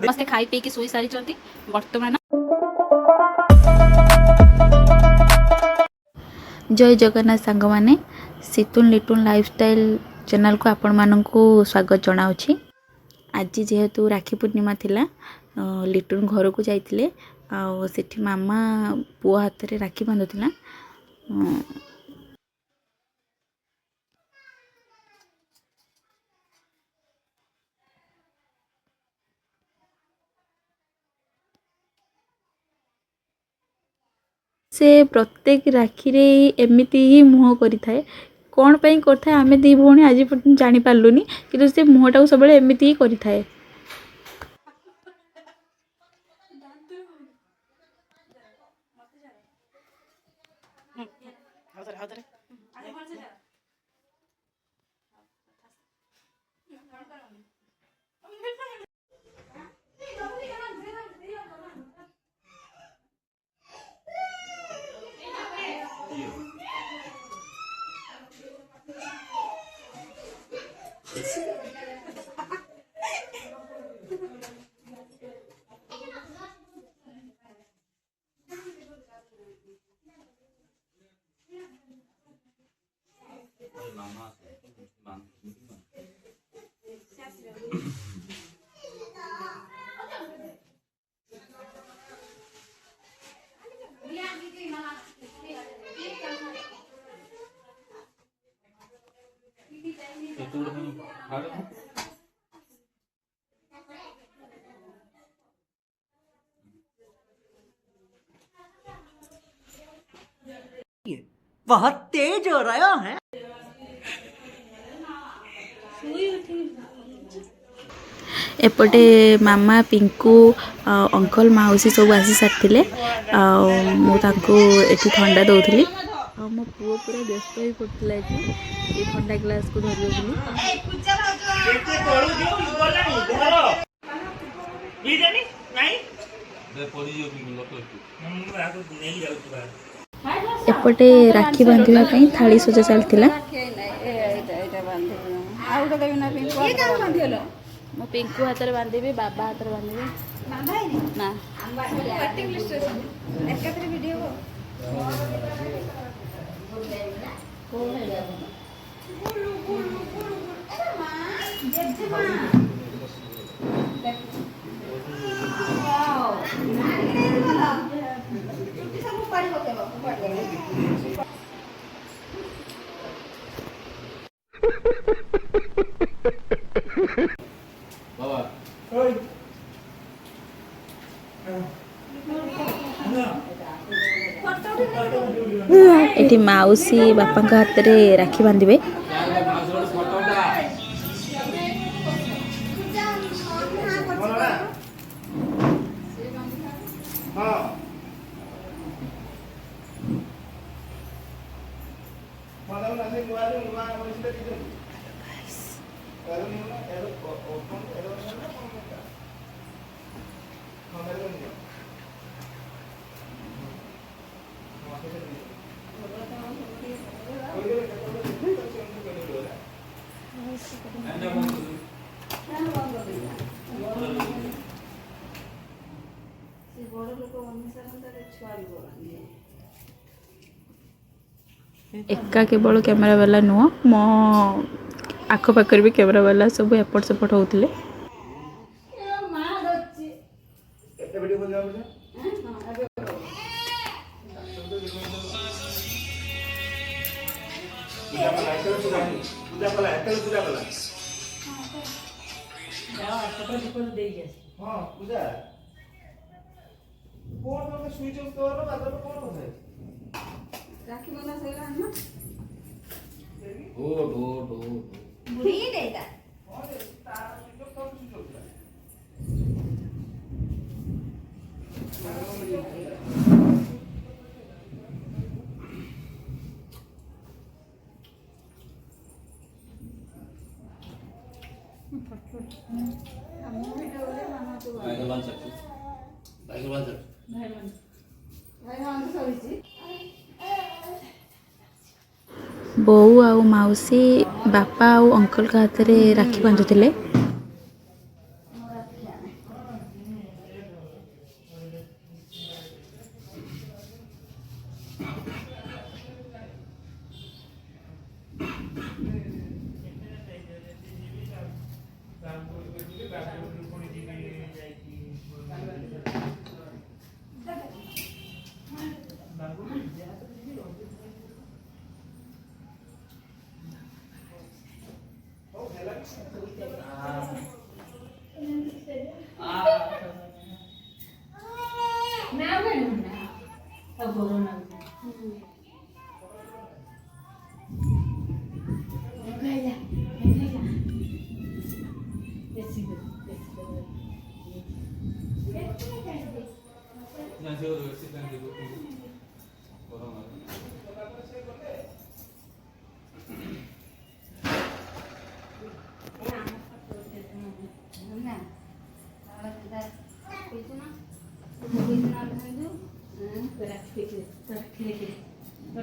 मस्ते खाई P showy सारी बर्तमान जय जगन्नाथ सांग माने सितुन लिटुन लाइफस्टाइल चैनल को आपण मानकु स्वागत जनाउछि। आज जेहेतु राखी पूर्णिमा थिला लिटुन घर को जाइतिले आ सेठी मामा पुआ हाथ रे राखी बांधुतिला। से प्रत्येक राखी रे एमिति ही मुह करि थाए कौन पई करथाय आमे दी भौणी आज पर्यंत जानि पारलुनी कि से मुहटा को सबले एमिति ही करि थाए। बहुत तेज हो रहा है। एपटे मामा पिंकू अंकल माउसी सब आसी सारी मुझे ठंडा दौली मो पुओ पूरा व्यस्त हो पड़ता ये ठंडा ग्लास को धर एपटे राखी बांधवाई थाली सजा चलता मो पिंकू हाथ में बांधे बाबा हाथ में बांधे ना एठी माउसी बापा हाथ में राखी बांधे एका केवल कैमरा वाला नुह मो आखपाखर भी कैमरा वाला सब एपट सेपट होते राखी बना सही ना ओ भूली देगा ବୋଉ ଆଉ ମାଉସୀ ବାପା ଆଉ ଅଙ୍କଲଙ୍କ ହାତରେ ରାକ୍ଷୀ ବାନ୍ଧୁଥିଲେ।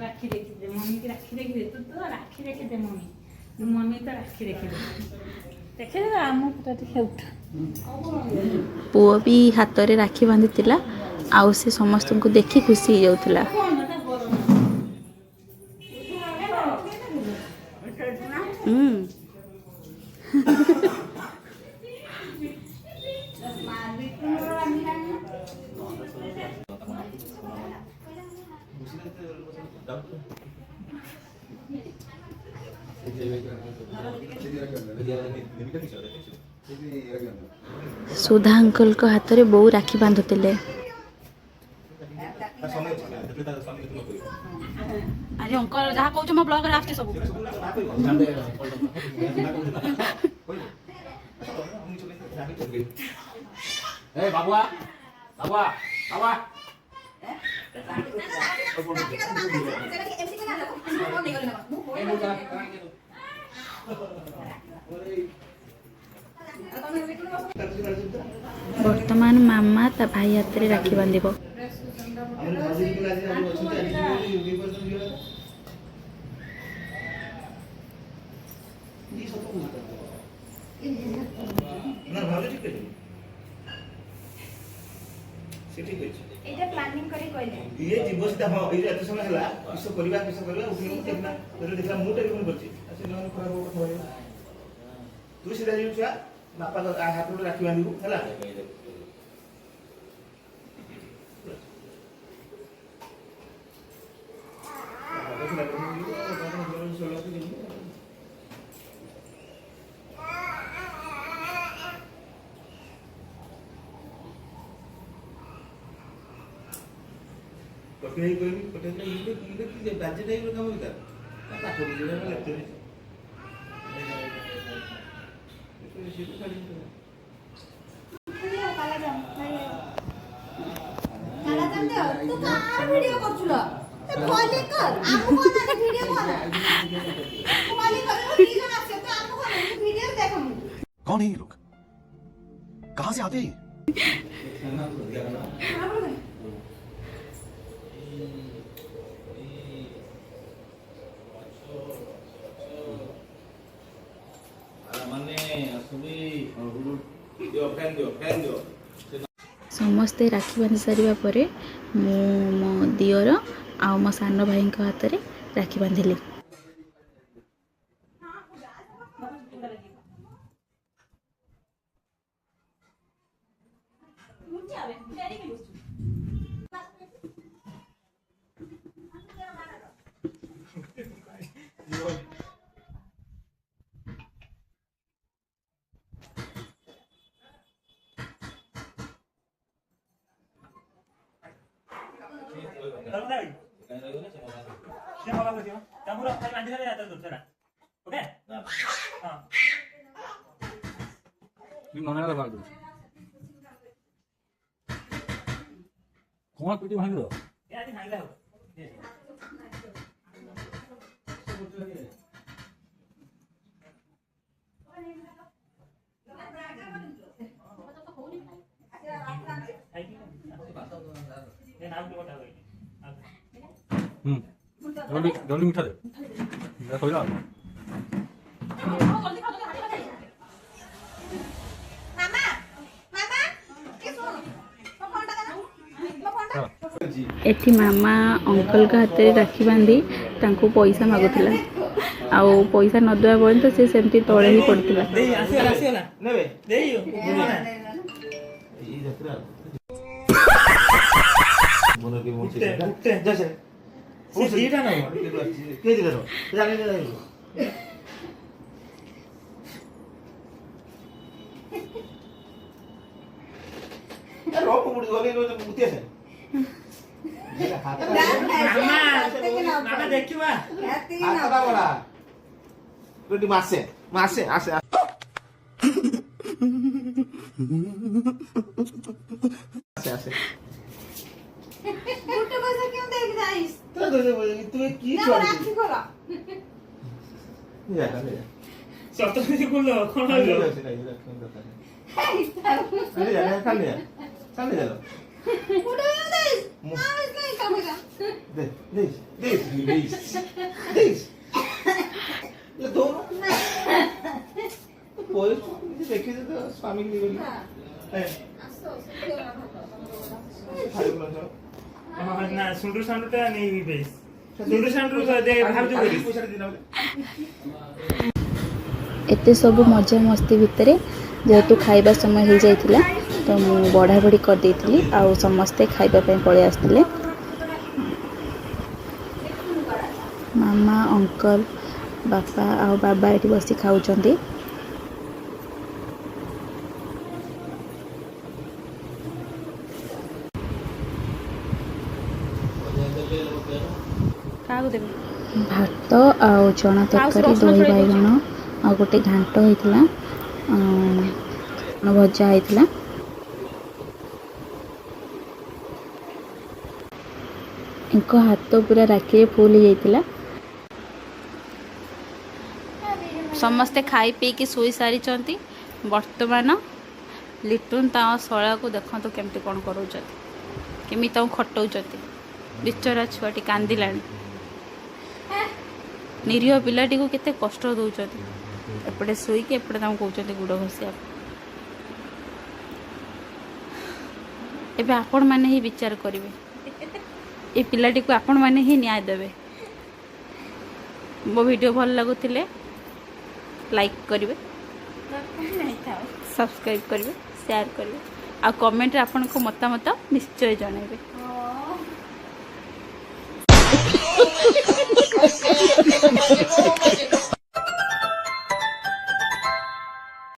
राखी देखी दे मम्मी की राखी देखी दे तू तो राखी देखी दे मम्मी मम्मी तो राखी देखी दे देखी दे आम पुरा देखे उठ पुओ भी हाथ में राखी बांधिथिला आउ से समस्त को देखि खुशी हो जाउथिला। सुधा अंकल को हाथ में बहु राखी बांधुतिले। आज अंकल जहाँ कहूँ मो ब्लॉग आसती सब बाबुआ बाबुआ बाबा वर्तमान मामा ता भाई हाथ में राखी बांधिबो। এটা প্ল্যানিং করে কইলে ये जीव सीधा हां ये एत समय हला किस करबा उठिन देखना तो देखला मु टेलीफोन करछि अच्छा न खराब हो कहबा तू सीधा जीव छा बापा का हाथ में राखी बांधिबू हला पटे कोई पटे ये कि बाजे टाइप रो काम होता पाठ को जेरा लेक्चर কালা জান দে তু কার ভিডিও করছুল কলি কর আমু কোন আগে ভিডিও কর কলি কর কি জন আছে তো আমু কোন ভিডিও দেখো कौन है ये लोग कहाँ से आते हैं समस्ते राखी बांधि सारिबा परे मो मो दियर आ मो सान भाई हाथ में राखी बांधिली। कौन पीटी भांग दो जल्दी जल्दी मिठा दे କହିଲ ମାମା ମାମା ଏ ଶୁଣ ମୋ ଫୋନଟା ଦେନା ମୋ ଫୋନଟା एठी मामा अंकल का हाथ में राखी बांधी तांको पैसा मागुथिला आउ पैसा न देवा पर्यंत से सेमती तळे ही पड़तिला ନେବେ ମାମା ଦେଖିବା ମାସେ ମାସେ ଆସେ ଆସେ ଗୋଟେ ପଇସା क्यों देख जाइस ତୁ କି ना ଛୁଆ राखी खोला ସତକଥା କୁଲ କଣ ହলো उठो क्यों देइस ना इसने का पैसा देखी स्वामी की ନା ସୁଣ୍ଡୁ ସାଣ୍ଡୁଟା ନେଇବି ବେଶ ସୁଣ୍ଡୁ ସାଣ୍ଡୁ ଭାବୁଛୁ एते सब मजा मस्ती भितर जेहेतु खाइबा समय हो जाइतिला तो मु बड़ा बड़ी कर देइतिली आ समस्ते खाइबा पे पळे आस्तिले मामा अंकल बापा आ बाबा एठी बसी खाउचंदी भात आउ चना तरकारी दही बैगन आ गोटे घांट होइतिला भजा होइतिला इनको हाथ पूरा राखी फुल हो जाइतिला समस्ते खाई पी की सोई सारी चंती वर्तमान लिटुन ता शला को देखो केमती कौन करोचती केमी ताऊ खटौचती बिचरा छुआटी कांदिलानी निरीह पिलाटी को केते कष्ट दौरान एपटे शोईकी एपटे कहते गुड़ घसिया एबे आपण माने ही विचार करिवे ए पिलाटी को आपण माने ही न्याय देवे मो वीडियो भल लगुथिले लाइक करिवे सब्सक्राइब करिवे शेयर करिवे आ कमेंट रे आपण को मतामत निश्चय जणाइबे